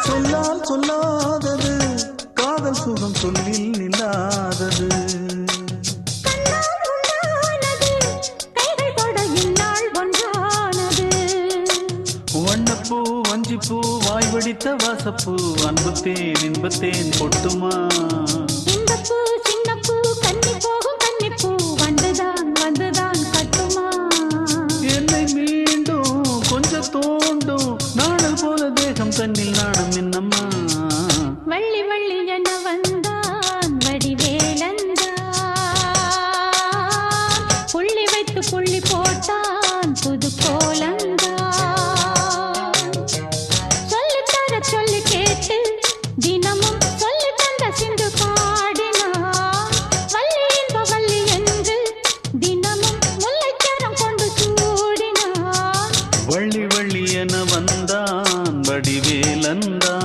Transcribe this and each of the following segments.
சொல்லால் சொல்லாதது காதல் சுகம் சொல்லில் நில்லாதது. வண்ணப்பூ வஞ்சிப்பூ வாய் வடித்த வாசப்பூ அன்புத்தேன் இன்பத்தேன் கொட்டுமா. என்னை மீண்டும் கொஞ்சம் தோண்டும் நாடல் போல தேகம் தன்னில் நாணம் என்னம்மா. வள்ளி வள்ளி என வந்தான் வடிவேலந்தான் புள்ளி வைத்து புள்ளி போட்டான் புது கோலந்தான். சொல்லித்தர சொல்லி கேட்டு தினமும் சொல்லி தந்த சிந்து பாடினான். வள்ளி இன்ப வள்ளி என்று தினமும் முல்லைச்சரம் கொண்டு சூடினான். வள்ளி வள்ளி என வந்தான் வடிவேலந்தான்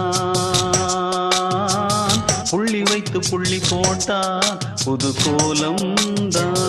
புள்ளி வைத்து புள்ளி போட்டா புது கோலம் தான்.